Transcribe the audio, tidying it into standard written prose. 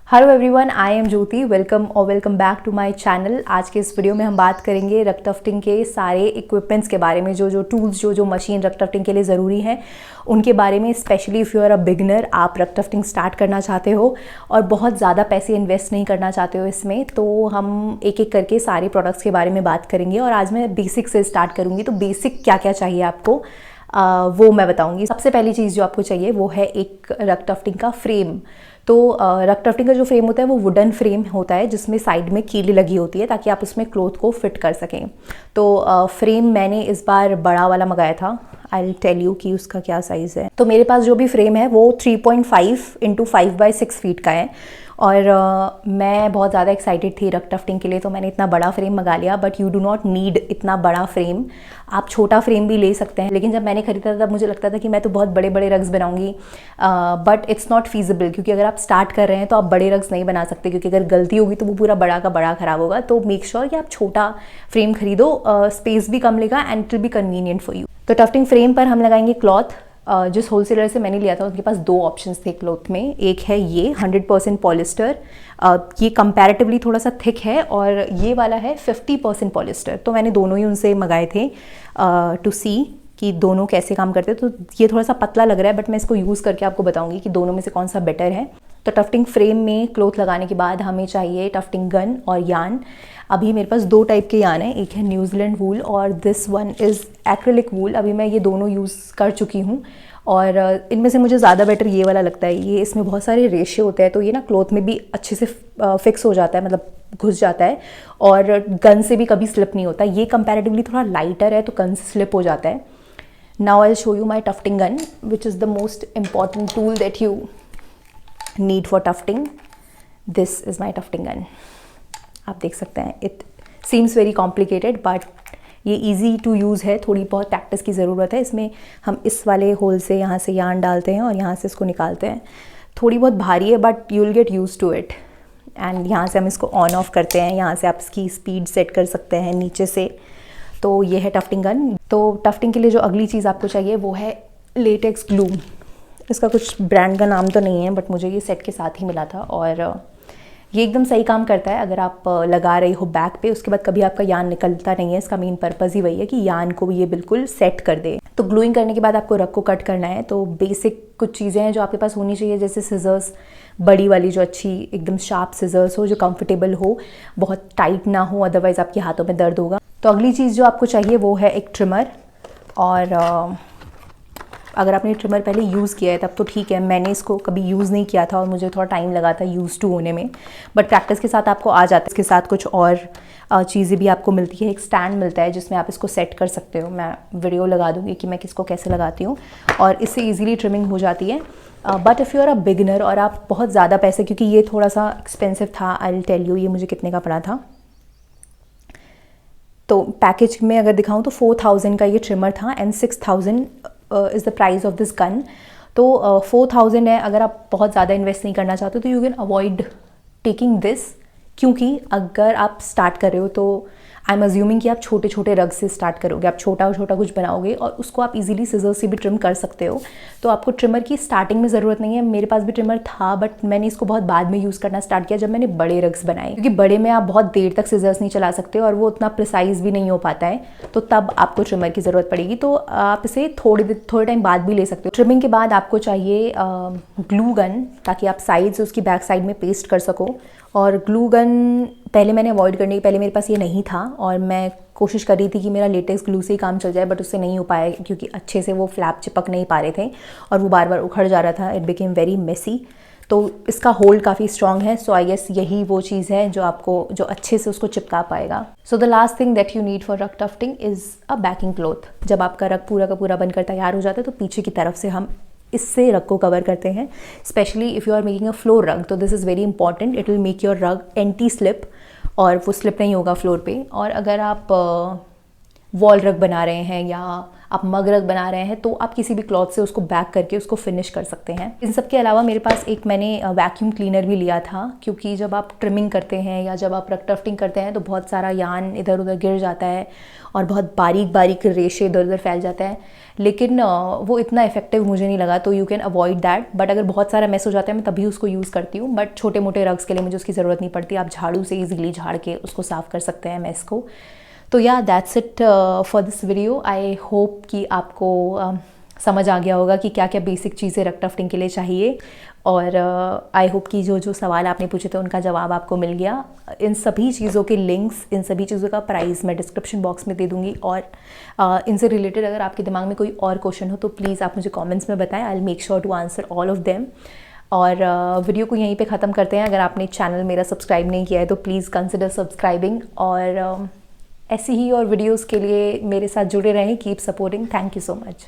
Hello everyone, I am Jyoti. Welcome back to my channel. आज के इस वीडियो में हम बात करेंगे रग टफ्टिंग के सारे इक्विपमेंट्स के बारे में, जो टूल्स जो मशीन रग टफ्टिंग के लिए ज़रूरी हैं उनके बारे में। Specially if you are a beginner, आप रग टफ्टिंग स्टार्ट करना चाहते हो और बहुत ज़्यादा पैसे इन्वेस्ट नहीं करना चाहते हो इसमें, तो हम एक एक करके सारे प्रोडक्ट्स के बारे में बात करेंगे। और आज मैं बेसिक से स्टार्ट करूँगी। तो बेसिक क्या क्या चाहिए आपको वो मैं बताऊँगी। सबसे पहली चीज़ जो आपको चाहिए वो है एक रग टफ्टिंग का फ्रेम। तो रग टफ्टिंग का जो फ्रेम होता है वो वुडन फ्रेम होता है, जिसमें साइड में कीली लगी होती है ताकि आप उसमें क्लोथ को फिट कर सकें। तो फ्रेम मैंने इस बार बड़ा वाला मंगाया था। आई विल टेल यू कि उसका क्या साइज़ है। तो मेरे पास जो भी फ्रेम है वो 3.5 इंटू 5x6 फीट का है। और मैं बहुत ज़्यादा एक्साइटेड थी रग टफ्टिंग के लिए, तो मैंने इतना बड़ा फ्रेम मंगा लिया। But you do not need इतना बड़ा फ्रेम, आप छोटा फ्रेम भी ले सकते हैं। लेकिन जब मैंने खरीदा था तब मुझे लगता था कि मैं तो बहुत बड़े बड़े रग्स बनाऊंगी, बट इट्स नॉट फीजिबल, क्योंकि अगर आप स्टार्ट कर रहे हैं तो आप बड़े रग्स नहीं बना सकते, क्योंकि अगर गलती होगी तो वो पूरा बड़ा का बड़ा ख़राब होगा। तो मेक श्योर कि आप छोटा फ्रेम खरीदो, स्पेस भी कम लेगा and it will be convenient for you. तो टफ्टिंग फ्रेम पर हम लगाएंगे क्लॉथ। जिस होलसेलर से मैंने लिया था उनके पास दो ऑप्शंस थे क्लॉथ में। एक है ये 100% पॉलिस्टर, ये कंपैरेटिवली थोड़ा सा थिक है, और ये वाला है 50% पॉलिस्टर। तो मैंने दोनों ही उनसे मंगाए थे टू सी कि दोनों कैसे काम करते हैं। तो ये थोड़ा सा पतला लग रहा है, बट मैं इसको यूज़ करके आपको बताऊंगी कि दोनों में से कौन सा बेटर है। तो टफ्टिंग फ्रेम में क्लॉथ लगाने के बाद हमें चाहिए टफ्टिंग गन और यान। अभी मेरे पास दो टाइप के यान हैं, एक है न्यूजीलैंड वूल और दिस वन इज़ एक्रिलिक वूल। अभी मैं ये दोनों यूज़ कर चुकी हूँ और इनमें से मुझे ज़्यादा बेटर ये वाला लगता है। ये इसमें बहुत सारे रेशे होते हैं, तो ये ना क्लॉथ में भी अच्छे से फिक्स हो जाता है, मतलब घुस जाता है, और गन से भी कभी स्लिप नहीं होता। ये कंपैरेटिवली थोड़ा लाइटर है, तो गन से स्लिप हो जाता है। Now I will show you my tufting gun, which is the most important tool that you need for tufting. This is my tufting gun. आप देख सकते हैं, it seems very complicated but ये easy to use है। थोड़ी बहुत practice की ज़रूरत है। इसमें हम इस वाले होल से यहाँ से यान डालते हैं और यहाँ से इसको निकालते हैं। थोड़ी बहुत भारी है but you will get used to it. And यहाँ से हम इसको ऑन ऑफ करते हैं। यहाँ से आप इसकी स्पीड सेट कर सकते हैं नीचे से। तो ये है टफ्टिंग गन। तो टफ्टिंग के लिए जो अगली चीज़ आपको चाहिए वो है लेटेक्स ग्लू। इसका कुछ ब्रांड का नाम तो नहीं है, बट मुझे ये सेट के साथ ही मिला था और ये एकदम सही काम करता है। अगर आप लगा रही हो बैक पे, उसके बाद कभी आपका यान निकलता नहीं है। इसका मेन पर्पज़ ही वही है कि यान को ये बिल्कुल सेट कर दे। तो ग्लूइंग करने के बाद आपको रग को कट करना है। तो बेसिक कुछ चीज़ें हैं जो आपके पास होनी चाहिए, जैसे सिजर्स, बड़ी वाली जो अच्छी एकदम शार्प सिजर्स हो, जो कंफर्टेबल हो, बहुत टाइट ना हो, अदरवाइज़ आपके हाथों में दर्द होगा। तो अगली चीज़ जो आपको चाहिए वो है एक ट्रिमर। और अगर आपने ट्रिमर पहले यूज़ किया है तब तो ठीक है। मैंने इसको कभी यूज़ नहीं किया था और मुझे थोड़ा टाइम लगा था यूज़ टू होने में, बट प्रैक्टिस के साथ आपको आ जाता है। इसके साथ कुछ और चीज़ें भी आपको मिलती है। एक स्टैंड मिलता है जिसमें आप इसको सेट कर सकते हो। मैं वीडियो लगा दूँगी कि मैं किसको कैसे लगाती हूँ, और इससे ईजिली ट्रिमिंग हो जाती है। But if you are a beginner और आप बहुत ज़्यादा पैसे, क्योंकि ये थोड़ा सा एक्सपेंसिव था, आई विल टेल यू ये मुझे कितने का पड़ा था। तो पैकेज में अगर दिखाऊँ तो 4000 का ये ट्रिमर था and 6000 is the price of this gun. तो 4000 है। अगर आप बहुत ज़्यादा इन्वेस्ट नहीं करना चाहते तो you can avoid taking this, क्योंकि अगर आप स्टार्ट कर रहे हो तो आई एम अज्यूमिंग कि आप छोटे छोटे रग से स्टार्ट करोगे। आप छोटा छोटा कुछ बनाओगे और उसको आप इजीली सिजर से भी ट्रिम कर सकते हो। तो आपको ट्रिमर की स्टार्टिंग में ज़रूरत नहीं है। मेरे पास भी ट्रिमर था, बट मैंने इसको बहुत बाद में यूज़ करना स्टार्ट किया जब मैंने बड़े रग्स बनाए, क्योंकि बड़े में आप बहुत देर तक सिजर्स नहीं चला सकते और वो उतना प्रिसाइज भी नहीं हो पाता है। तो तब आपको ट्रिमर की ज़रूरत पड़ेगी। तो आप इसे थोड़े टाइम बाद भी ले सकते हो। ट्रिमिंग के बाद आपको चाहिए ग्लू गन, ताकि आप साइड्स उसकी बैक साइड में पेस्ट कर सको। और ग्लू गन पहले मैंने अवॉइड करने की, पहले मेरे पास ये नहीं था और मैं कोशिश कर रही थी कि मेरा लेटेक्स ग्लू से ही काम चल जाए, बट उससे नहीं हो पाया, क्योंकि अच्छे से वो फ्लैप चिपक नहीं पा रहे थे और वो बार बार उखड़ जा रहा था। It became very messy. तो इसका होल्ड काफ़ी स्ट्रॉन्ग है। सो आई गेस यही वो चीज़ है जो आपको, जो अच्छे से उसको चिपका पाएगा। So the last thing that you need for rug tufting is a backing cloth. जब आपका रग पूरा का पूरा बनकर तैयार हो जाता है तो पीछे की तरफ से हम इससे रग को कवर करते हैं। Specially if you are making a floor rug, तो this is very important. It will make your rug anti slip, और वो स्लिप नहीं होगा फ्लोर पे। और अगर आप वॉल रग बना रहे हैं या आप मग रग बना रहे हैं, तो आप किसी भी क्लॉथ से उसको बैक करके उसको फिनिश कर सकते हैं। इन सब के अलावा मेरे पास एक मैंने वैक्यूम क्लीनर भी लिया था, क्योंकि जब आप ट्रिमिंग करते हैं या जब आप रग टफ्टिंग करते हैं तो बहुत सारा यार्न इधर उधर गिर जाता है और बहुत बारीक बारीक रेशे इधर उधर फैल जाता है, लेकिन वो इतना इफेक्टिव मुझे नहीं लगा, तो you can avoid that. But अगर बहुत सारा मेस हो जाता है मैं तभी उसको यूज़ करती हूँ, बट छोटे मोटे रग्स के लिए मुझे उसकी ज़रूरत नहीं पड़ती। आप झाड़ू से ईजिली झाड़ के उसको साफ़ कर सकते हैं मेस को। तो या that's it for this video. I hope कि आपको समझ आ गया होगा कि क्या क्या बेसिक चीज़ें रग टफ्टिंग के लिए चाहिए, और आई होप कि जो जो सवाल आपने पूछे थे उनका जवाब आपको मिल गया। इन सभी चीज़ों के लिंक्स, इन सभी चीज़ों का प्राइस मैं डिस्क्रिप्शन बॉक्स में दे दूँगी, और इनसे रिलेटेड अगर आपके दिमाग में कोई और क्वेश्चन हो तो प्लीज़ आप मुझे कमेंट्स में बताएं। I will make sure to answer all of them. और वीडियो को यहीं पे ख़त्म करते हैं। अगर आपने चैनल मेरा सब्सक्राइब नहीं किया है तो प्लीज़ कंसिडर सब्सक्राइबिंग, और ऐसी ही और वीडियोज़ के लिए मेरे साथ जुड़े रहें। Keep supporting. Thank you so much.